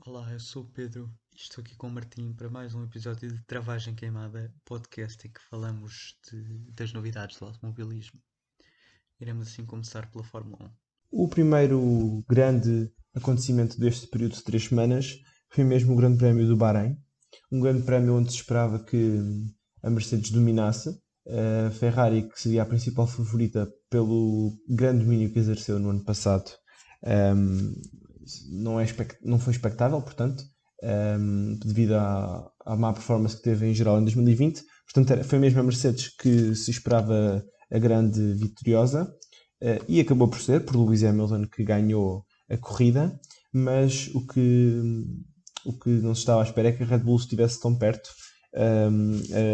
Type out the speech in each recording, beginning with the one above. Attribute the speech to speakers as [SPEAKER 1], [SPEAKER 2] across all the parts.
[SPEAKER 1] Olá, eu sou o Pedro e estou aqui com o Martim para mais um episódio de Travagem Queimada podcast em que falamos das novidades do automobilismo. Iremos assim começar pela Fórmula 1.
[SPEAKER 2] O primeiro grande acontecimento deste período de 3 semanas foi mesmo o Grande Prémio do Bahrein. Um grande prémio onde se esperava que a Mercedes dominasse. A Ferrari, que seria a principal favorita pelo grande domínio que exerceu no ano passado, ehm, não foi expectável, portanto, devido à má performance que teve em geral em 2020. Portanto, foi mesmo a Mercedes que se esperava a grande vitoriosa. E acabou por ser, por Lewis Hamilton, que ganhou a corrida, mas o que não se estava à espera é que a Red Bull estivesse tão perto. A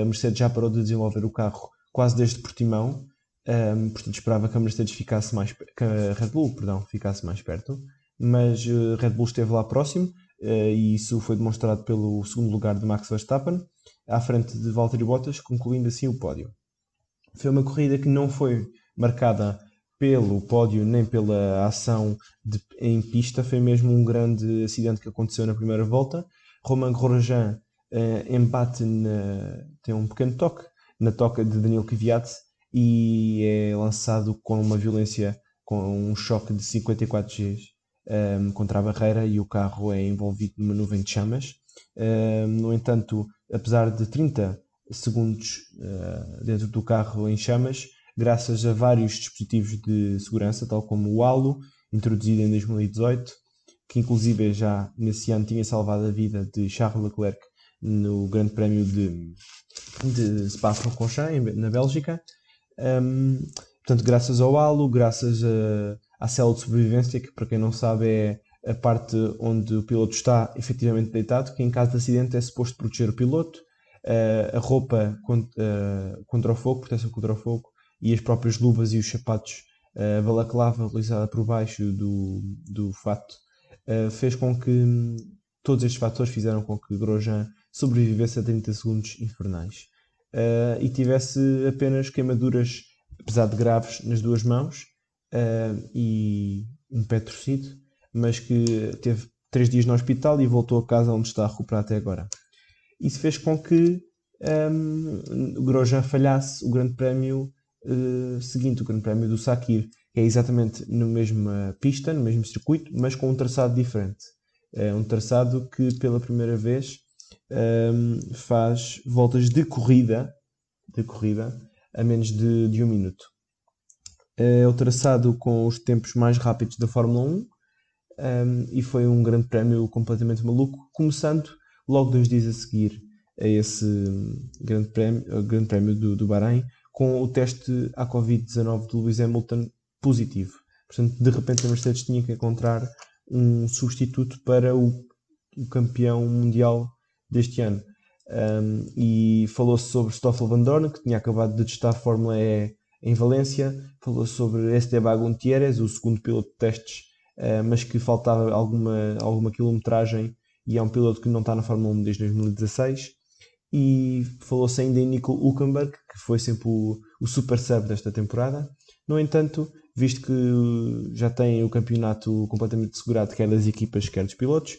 [SPEAKER 2] Mercedes já parou de desenvolver o carro quase desde Portimão, portanto esperava que a Mercedes que a Red Bull, perdão, ficasse mais perto, mas a Red Bull esteve lá próximo, e isso foi demonstrado pelo segundo lugar de Max Verstappen, à frente de Valtteri Bottas, concluindo assim o pódio. Foi uma corrida que não foi marcada pelo pódio nem pela ação em pista, foi mesmo um grande acidente que aconteceu na primeira volta. Romain Grosjean tem um pequeno toque na toca de Daniel Kvyat e é lançado com uma violência, com um choque de 54 Gs contra a barreira, e o carro é envolvido numa nuvem de chamas. No entanto, apesar de 30 segundos dentro do carro em chamas, graças a vários dispositivos de segurança, tal como o halo, introduzido em 2018, que inclusive já nesse ano tinha salvado a vida de Charles Leclerc no Grande Prémio de Spa-Francorchamps, na Bélgica. Portanto, graças ao halo, à célula de sobrevivência, que para quem não sabe é a parte onde o piloto está efetivamente deitado, que em caso de acidente é suposto proteger o piloto, a roupa contra o fogo, proteção contra o fogo, e as próprias luvas e os sapatos, a balaclava utilizada por baixo do fato, fez com que todos estes fatores fizeram com que Grosjean sobrevivesse a 30 segundos infernais, e tivesse apenas queimaduras, apesar de graves, nas duas mãos, e um pé torcido, mas que teve 3 dias no hospital e voltou a casa, onde está a recuperar até agora. Isso fez com que o Grosjean falhasse o Grande Prémio seguinte, o Grande Prémio do Sakir, que é exatamente na mesma pista, no mesmo circuito, mas com um traçado diferente. É um traçado que pela primeira vez faz voltas de corrida a menos de 1 minuto. É o traçado com os tempos mais rápidos da Fórmula 1, e foi um grande prémio completamente maluco, começando logo 2 dias a seguir a esse grande prémio do Bahrein, com o teste à Covid-19 de Lewis Hamilton positivo. Portanto, de repente a Mercedes tinha que encontrar um substituto para o campeão mundial deste ano. E falou-se sobre Stoffel Van Dorn, que tinha acabado de testar a Fórmula E em Valência. Falou-se sobre Esteban Gutierrez, o segundo piloto de testes, mas que faltava alguma quilometragem, e é um piloto que não está na Fórmula 1 desde 2016. E falou-se ainda em Nico Hülkenberg, que foi sempre o super sub desta temporada. No entanto, visto que já tem o campeonato completamente assegurado, quer das equipas, quer dos pilotos,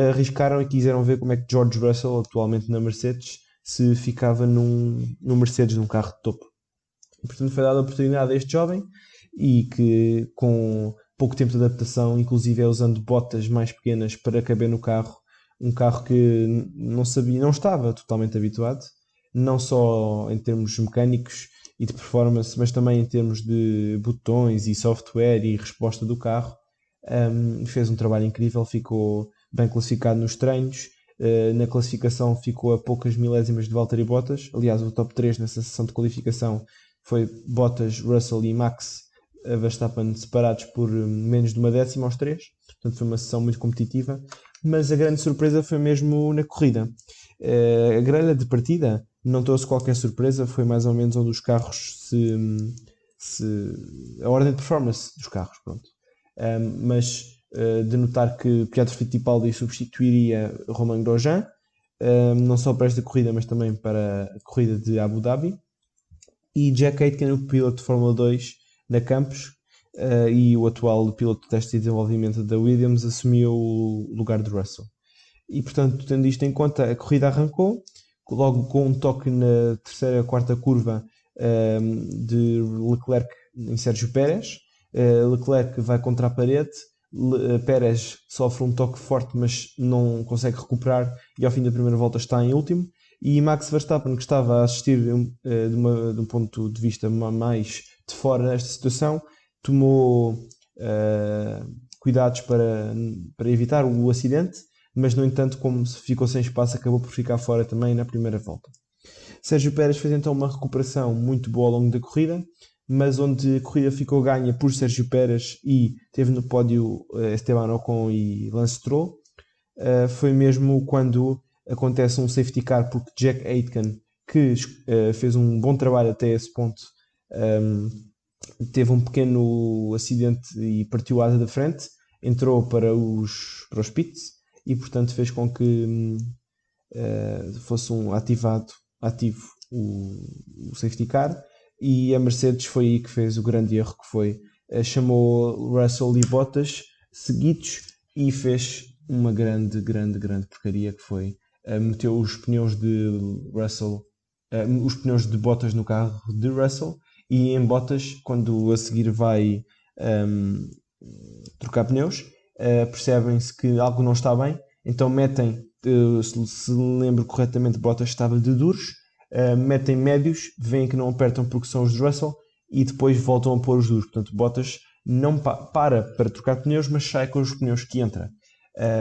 [SPEAKER 2] arriscaram e quiseram ver como é que George Russell, atualmente na Mercedes, se ficava num Mercedes, num carro de topo. E, portanto, foi dada a oportunidade a este jovem, e que com pouco tempo de adaptação, inclusive usando botas mais pequenas para caber no carro, um carro que não estava totalmente habituado, não só em termos mecânicos e de performance, mas também em termos de botões e software e resposta do carro. Fez um trabalho incrível, ficou bem classificado nos treinos. Na classificação ficou a poucas milésimas de Valtteri Bottas. Aliás, o top 3 nessa sessão de qualificação foi Bottas, Russell e Max Verstappen, separados por menos de uma décima aos 3. Portanto, foi uma sessão muito competitiva, mas a grande surpresa foi mesmo na corrida. A grelha de partida não trouxe qualquer surpresa, foi mais ou menos onde os carros a ordem de performance dos carros, pronto. Mas de notar que Pietro Fittipaldi substituiria Romain Grosjean, não só para esta corrida, mas também para a corrida de Abu Dhabi. E Jack Aitken, o piloto de Fórmula 2 da Campos, e o atual piloto de teste e desenvolvimento da Williams, assumiu o lugar de Russell. e portanto, tendo isto em conta, a corrida arrancou, logo com um toque na terceira, quarta curva de Leclerc em Sérgio Pérez. Leclerc vai contra a parede, Pérez sofre um toque forte, mas não consegue recuperar e ao fim da primeira volta está em último. E Max Verstappen, que estava a assistir de um ponto de vista mais de fora esta situação, tomou cuidados para evitar o acidente, mas no entanto, como ficou sem espaço, acabou por ficar fora também na primeira volta. Sérgio Pérez fez então uma recuperação muito boa ao longo da corrida, mas onde a corrida ficou ganha por Sérgio Pérez e teve no pódio Esteban Ocon e Lance Stroll, foi mesmo quando acontece um safety car, porque Jack Aitken, que fez um bom trabalho até esse ponto, teve um pequeno acidente e partiu a asa da frente, entrou para os pits e portanto fez com que fosse ativo o safety car, e a Mercedes foi aí que fez o grande erro, que foi chamou Russell e Bottas seguidos e fez uma grande porcaria, que foi meteu os pneus de Russell, os pneus de Bottas no carro de Russell, e em Bottas, quando a seguir vai um, trocar pneus, percebem-se que algo não está bem, então metem, se lembro corretamente, Bottas estava de duros, metem médios, veem que não apertam porque são os de Russell e depois voltam a pôr os duros. Portanto, Bottas não para trocar pneus, mas sai com os pneus que entra.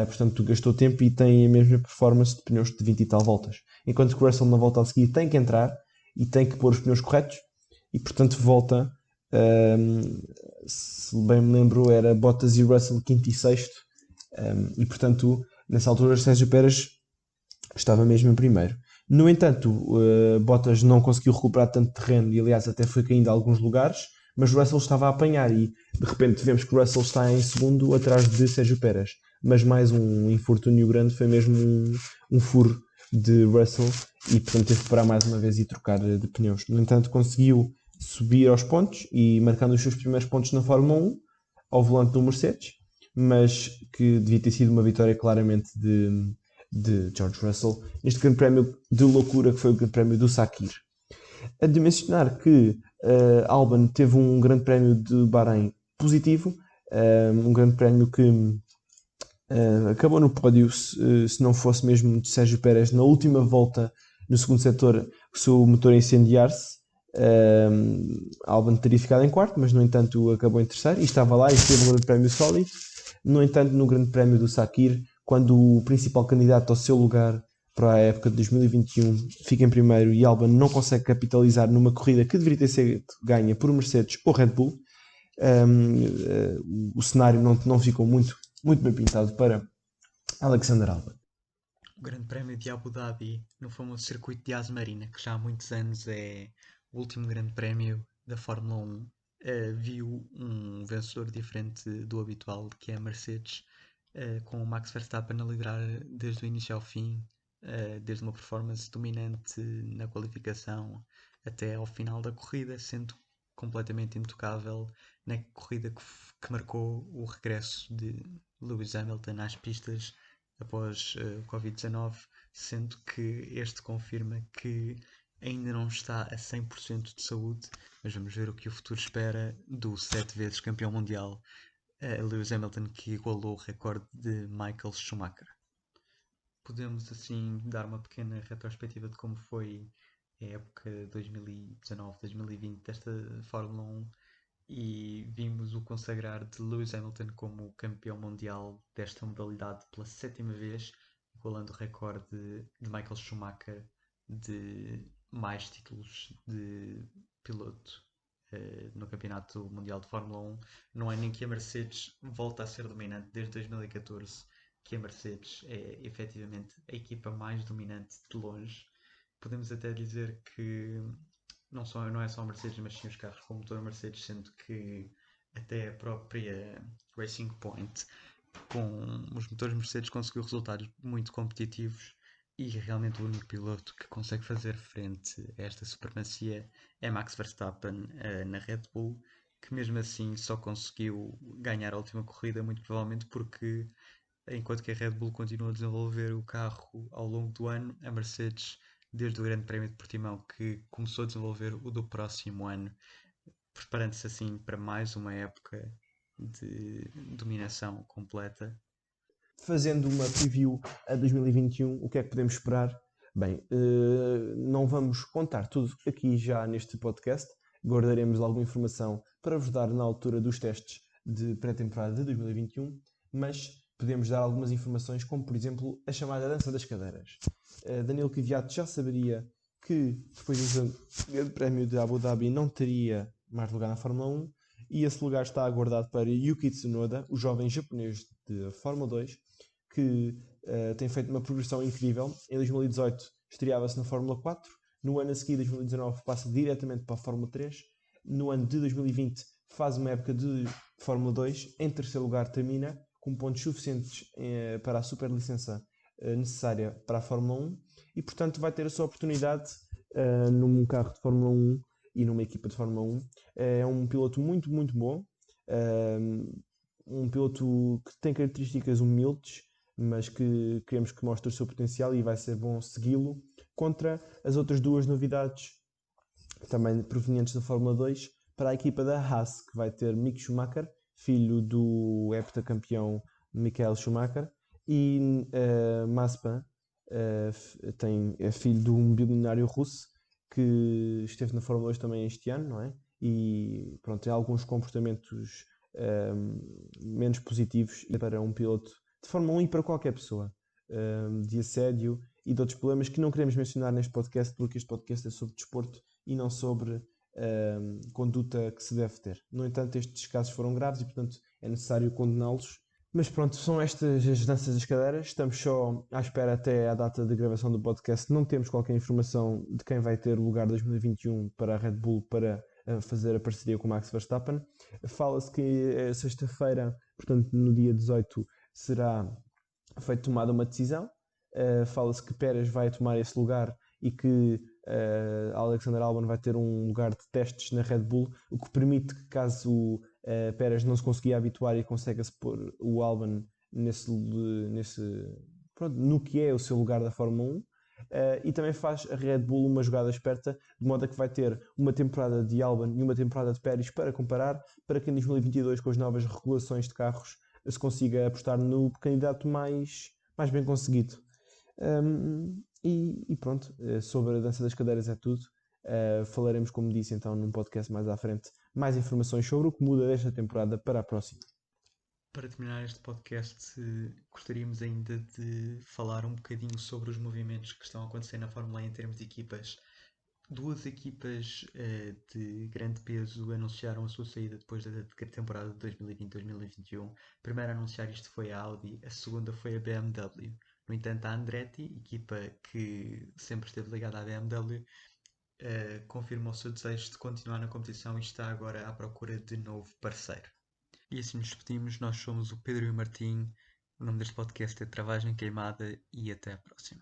[SPEAKER 2] Portanto, gastou tempo e tem a mesma performance de pneus de 20 e tal voltas. Enquanto que o Russell na volta a seguir tem que entrar e tem que pôr os pneus corretos e, portanto, volta. Se bem me lembro, era Bottas e Russell quinto e sexto, e portanto, nessa altura, Sérgio Pérez estava mesmo em primeiro. No entanto, Bottas não conseguiu recuperar tanto terreno e, aliás, até foi caindo a alguns lugares, mas o Russell estava a apanhar e, de repente, vemos que o Russell está em segundo atrás de Sérgio Pérez. Mas mais um infortúnio grande, foi mesmo um furo de Russell e, portanto, teve que parar mais uma vez e trocar de pneus. No entanto, conseguiu subir aos pontos e marcando os seus primeiros pontos na Fórmula 1 ao volante do Mercedes, mas que devia ter sido uma vitória claramente de George Russell neste grande prémio de loucura que foi o grande prémio do Sakir. A de mencionar que Albon teve um grande prémio de Bahrein positivo, um grande prémio que acabou no pódio, se não fosse mesmo de Sérgio Pérez na última volta no segundo setor, se o motor incendiar-se. Albon teria ficado em quarto, mas no entanto acabou em terceiro e estava lá e teve um grande prémio sólido. No entanto, no grande prémio do Sakir, quando o principal candidato ao seu lugar para a época de 2021 fica em primeiro e Albon não consegue capitalizar numa corrida que deveria ter sido ganha por Mercedes ou Red Bull, o cenário não ficou muito bem pintado para Alexander Albon.
[SPEAKER 1] O Grande Prémio de Abu Dhabi, no famoso circuito de Yas Marina, que já há muitos anos é o último Grande Prémio da Fórmula 1, viu um vencedor diferente do habitual, que é a Mercedes, com o Max Verstappen a liderar desde o início ao fim, desde uma performance dominante na qualificação até ao final da corrida, sendo completamente intocável na corrida que marcou o regresso de Lewis Hamilton às pistas após o Covid-19, sendo que este confirma que ainda não está a 100% de saúde, mas vamos ver o que o futuro espera do 7 vezes campeão mundial Lewis Hamilton, que igualou o recorde de Michael Schumacher. Podemos assim dar uma pequena retrospectiva de como foi a época 2019-2020 desta Fórmula 1 e vimos o consagrar de Lewis Hamilton como campeão mundial desta modalidade pela 7ª vez, igualando o recorde de Michael Schumacher de mais títulos de piloto no Campeonato Mundial de Fórmula 1. Não é nem que a Mercedes volta a ser dominante desde 2014, que a Mercedes é efetivamente a equipa mais dominante de longe. Podemos até dizer que não é só a Mercedes, mas sim os carros com motor Mercedes, sendo que até a própria Racing Point, com os motores Mercedes, conseguiu resultados muito competitivos e realmente o único piloto que consegue fazer frente a esta supremacia é Max Verstappen na Red Bull, que mesmo assim só conseguiu ganhar a última corrida, muito provavelmente porque enquanto que a Red Bull continua a desenvolver o carro ao longo do ano, a Mercedes, desde o Grande Prémio de Portimão, que começou a desenvolver o do próximo ano, preparando-se assim para mais uma época de dominação completa.
[SPEAKER 2] Fazendo uma preview a 2021, o que é que podemos esperar? Bem, não vamos contar tudo aqui já neste podcast, guardaremos alguma informação para vos dar na altura dos testes de pré-temporada de 2021, mas podemos dar algumas informações, como por exemplo a chamada dança das cadeiras. Daniel Kvyat já saberia que depois do Grande Prémio de Abu Dhabi não teria mais lugar na Fórmula 1 e esse lugar está aguardado para Yuki Tsunoda, o jovem japonês de Fórmula 2, que tem feito uma progressão incrível. Em 2018 estreava-se na Fórmula 4, no ano a seguir, 2019, passa diretamente para a Fórmula 3, no ano de 2020 faz uma época de Fórmula 2, em terceiro lugar termina com pontos suficientes para a superlicença necessária para a Fórmula 1 e portanto vai ter a sua oportunidade num carro de Fórmula 1 e numa equipa de Fórmula 1. É um piloto muito, muito bom, um piloto que tem características humildes, mas que queremos que mostre o seu potencial e vai ser bom segui-lo contra as outras duas novidades também provenientes da Fórmula 2 para a equipa da Haas, que vai ter Mick Schumacher, filho do heptacampeão Michael Schumacher, e Mazepin é filho de um bilionário russo que esteve na Fórmula 2 também este ano, não é? E pronto, tem alguns comportamentos menos positivos para um piloto de Fórmula 1 e para qualquer pessoa, de assédio e de outros problemas que não queremos mencionar neste podcast, porque este podcast é sobre desporto e não sobre conduta que se deve ter. No entanto, estes casos foram graves e, portanto, é necessário condená-los. Mas pronto, são estas as danças das cadeiras. Estamos só à espera até à data de gravação do podcast. Não temos qualquer informação de quem vai ter o lugar 2021 para a Red Bull para fazer a parceria com o Max Verstappen. Fala-se que sexta-feira, portanto no dia 18, será tomada uma decisão. Fala-se que Pérez vai tomar esse lugar e que Alexander Albon vai ter um lugar de testes na Red Bull, o que permite que, caso Pérez não se conseguir habituar e consiga-se pôr o Albon pronto, no que é o seu lugar da Fórmula 1. E também faz a Red Bull uma jogada esperta, de modo a que vai ter uma temporada de Albon e uma temporada de Pérez para comparar, para que em 2022, com as novas regulações de carros, se consiga apostar no candidato mais bem conseguido. E pronto, sobre a dança das cadeiras é tudo. Falaremos, como disse, então, num podcast mais à frente, mais informações sobre o que muda desta temporada para a próxima.
[SPEAKER 1] Para terminar este podcast, gostaríamos ainda de falar um bocadinho sobre os movimentos que estão a acontecer na Fórmula 1 em termos de equipas. Duas equipas de grande peso anunciaram a sua saída depois da temporada de 2020-2021. A primeira a anunciar isto foi a Audi, a segunda foi a BMW. No entanto, a Andretti, equipa que sempre esteve ligada à BMW, confirmou o seu desejo de continuar na competição e está agora à procura de novo parceiro. E assim nos despedimos. Nós somos o Pedro e o Martim. O nome deste podcast é Travagem Queimada e até à próxima.